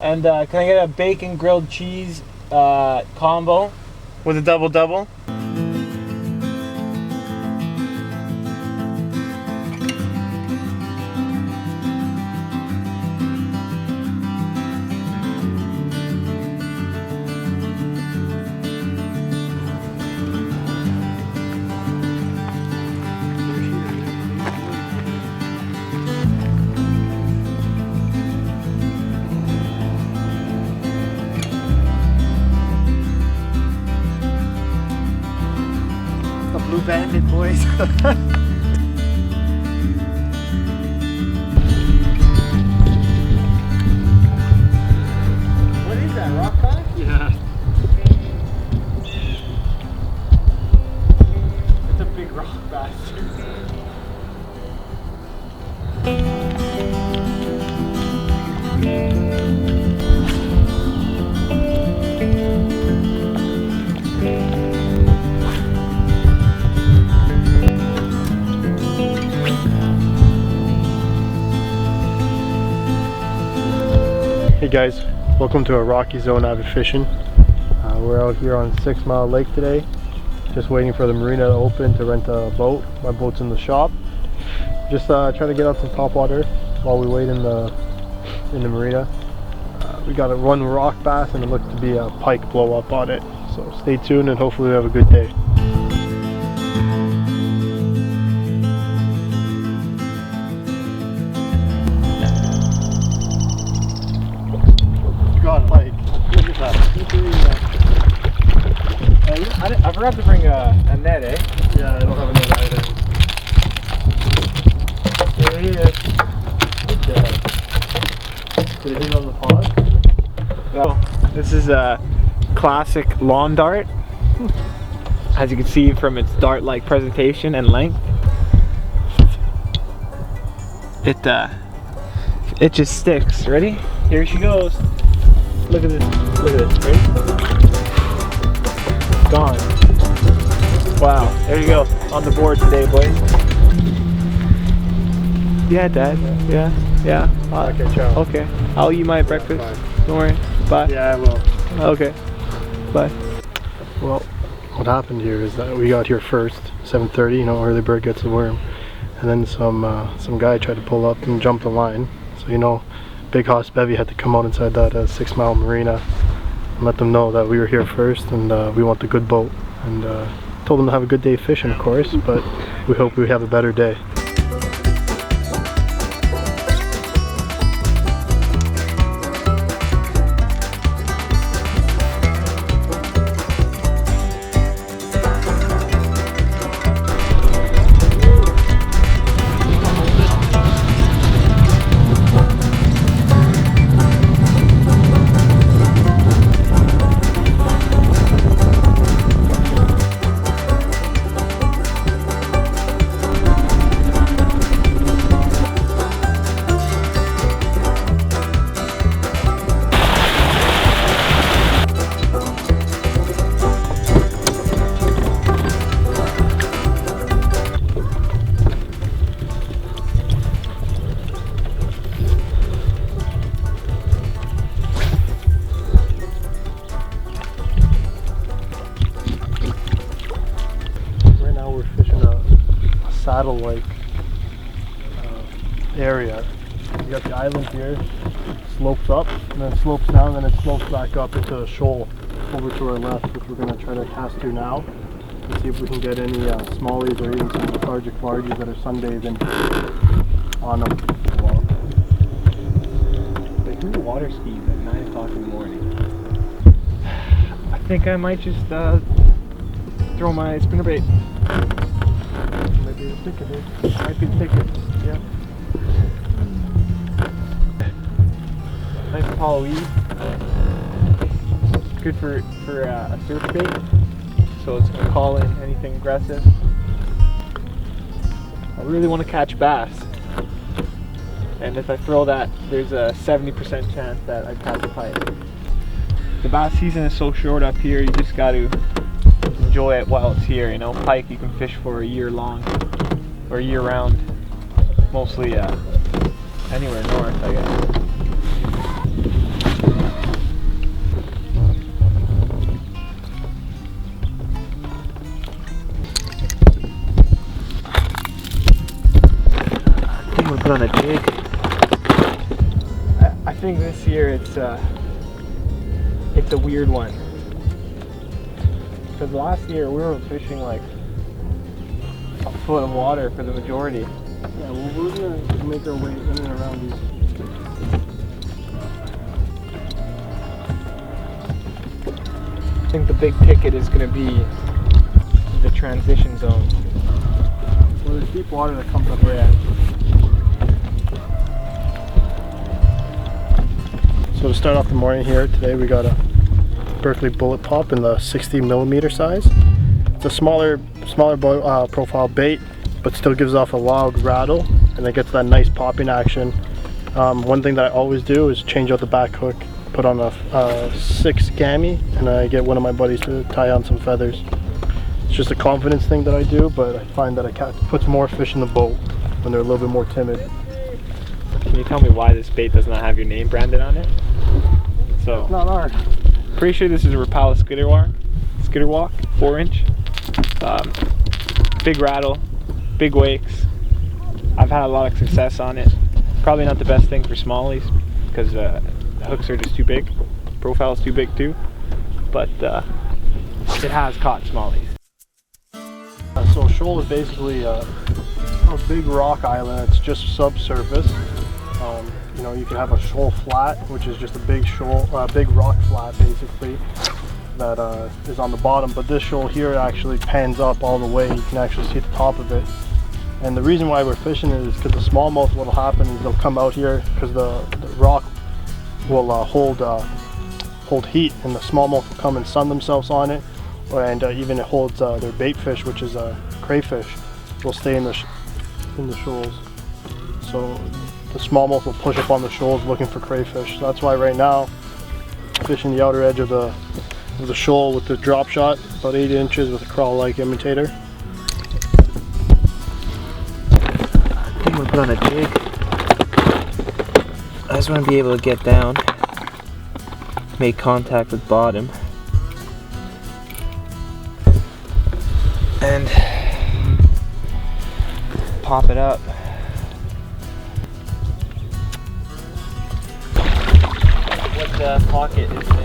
And can I get a bacon grilled cheese combo with a double-double? Blue Bandit, boys. What is that, rock bass? Yeah. It's a big rock bass. Hey guys, welcome to a Rocky Zone Avid Fishing. We're out here on 6 Mile Lake today, just waiting for the marina to open to rent a boat. My boat's in the shop. Just trying to get out some topwater while we wait in the marina. We got a one rock bass and it looks to be a pike blow up on it. So stay tuned and hopefully we have a good day. Look at that. I forgot to bring a net, eh? Yeah, I don't have a net either. There he is. Good job. Did it hit on the pod? Oh, this is a classic lawn dart. As you can see from its dart-like presentation and length. It just sticks. Ready? Here she goes. Look at this. Look at this. Ready? Gone. Wow. There you go. On the board today, boys. Yeah, Dad. Yeah. Yeah. Okay, ciao. Okay. I'll eat my breakfast. Bye. Don't worry. Bye. Yeah, I will. Okay. Bye. Well, what happened here is that we got here first, 7:30. You know, early bird gets the worm, and then some guy tried to pull up and jump the line. So you know, Big Hoss Bevy had to come out inside that 6 Mile marina and let them know that we were here first and we want the good boat, and told them to have a good day fishing, of course, but we hope we have a better day. Saddle-like area. You got the island here, slopes up, and then slopes down, and then it slopes back up into a shoal over to our left, which we're going to try to cast to now and see if we can get any smallies or even some lethargic vargies that are sunbathing on them. Like, who water skis at 9 o'clock in the morning? I think I might just throw my spinnerbait. Might be the ticket here. Might be the ticket, yeah. Nice tall weed. Good for a surf bait, so it's gonna call in anything aggressive. I really want to catch bass, and if I throw that, there's a 70% chance that I catch a pike. The bass season is so short up here, you just got to enjoy it while it's here. You know, pike you can fish for a year long or year round, mostly anywhere north, I guess. year it's a weird one. Because last year we were fishing like a foot of water for the majority. Yeah, well, we're gonna make our way in and around these. I think the big ticket is going to be the transition zone. Well, there's deep water that comes up here. So to start off the morning here, today we got a Berkeley Bullet Pop in the 60mm size. It's a smaller profile bait, but still gives off a loud rattle, and it gets that nice popping action. One thing that I always do is change out the back hook, put on a 6 gammy, and I get one of my buddies to tie on some feathers. It's just a confidence thing that I do, but I find that it puts more fish in the boat when they're a little bit more timid. Can you tell me why this bait does not have your name branded on it? So, It's not hard. pretty sure this is a Rapala Skitterwalk, 4-inch. Big rattle, big wakes. I've had a lot of success on it. Probably not the best thing for smallies because the hooks are just too big. Profile is too big too, but it has caught smallies. So shoal is basically a big rock island. It's just subsurface. You know, you can have a shoal flat, which is just a big rock flat basically that is on the bottom. But this shoal here actually pans up all the way. You can actually see the top of it. And the reason why we're fishing it is because the smallmouth, what'll happen is they'll come out here because the rock will hold heat, and the smallmouth will come and sun themselves on it, and even it holds their bait fish, which is a crayfish, will stay in the shoals. So the smallmouth will push up on the shoals looking for crayfish. So that's why right now fishing the outer edge of the shoal with the drop shot, about 8 inches with a crawl-like imitator. I'm gonna put on a jig. I just want to be able to get down, make contact with bottom, and pop it up. What pocket is it in?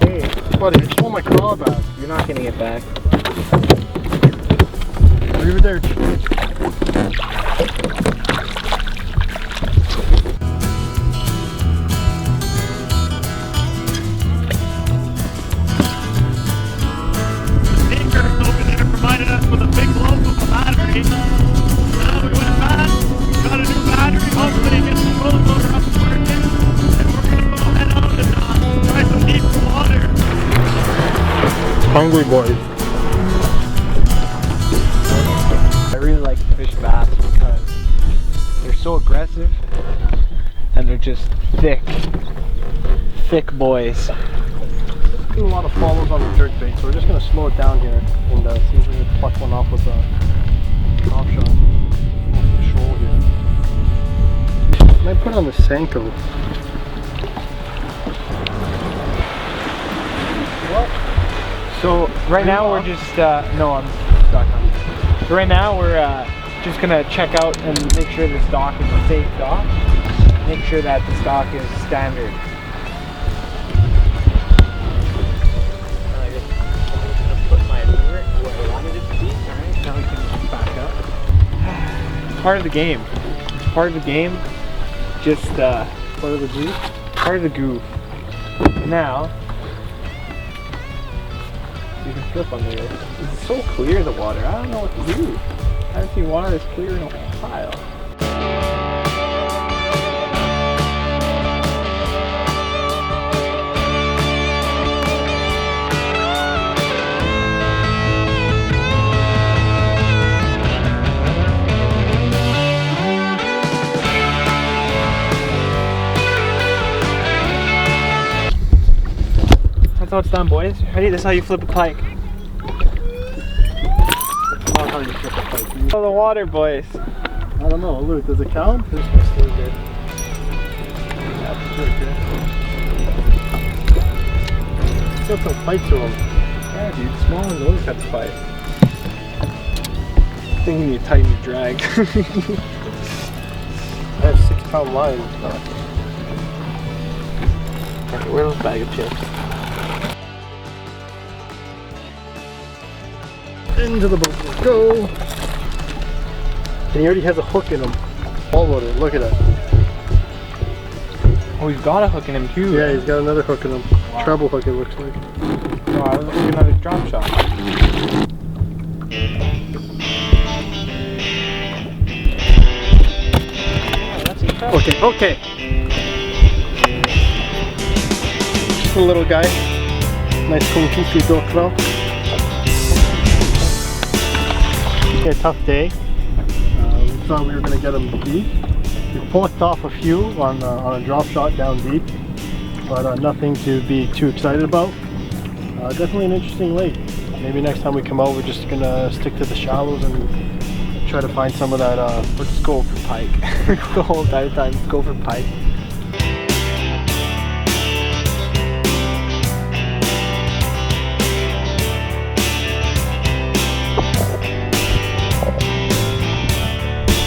Hey, buddy, I just want my claw back. You're not getting it back. Leave it there. Over there provided us with a big loaf of a battery. Now we went back, got a new battery, hopefully it gets the road motor up and working, and we're gonna go head out and try some deep water. Hungry boys. I really like to fish bass because they're so aggressive and they're just thick boys. Do a lot of follows on the jerk bait, so we're just going to slow it down here and see if we can pluck one off with a drop shot off the shoal here. I might put on the Senko. So right now we're just no, I'm stuck on. So right now we're just gonna check out and make sure the stock is a safe stock. Make sure that the stock is standard. I'm just gonna put my lure where I wanted it to be. Alright, now we can back up. It's part of the game. It's part of the game. Just Part of the goof. part of the goof. Now you can flip on there. It's so clear, the water. I don't know what to do. I haven't seen water this clear in a while. That's how it's done, boys. Ready? This is how you flip a pike. How you flip a pike. Oh, the water, boys. I don't know, Luke, does it count? This one's still good. That's pretty good. It's got some fight to him. Yeah, dude. Small ones always have to fight. think you need to tighten your drag. I have 6-pound line. Okay, where's those bag of chips? Into the boat we go. And he already has a hook in him. All loaded. Look at that. Oh, he's got a hook in him too. Yeah, he's got another hook in him. Wow. Treble hook it looks like. Oh, I was looking at a drop shot. Okay, okay. Just a little guy. Nice kung fu dokro. Okay, tough day. We thought we were going to get him deep. We plucked off a few on a drop shot down deep, but nothing to be too excited about. Definitely an interesting lake. Maybe next time we come out, we're just going to stick to the shallows and try to find some of that. Let's go for pike. The whole entire time, let's go for pike.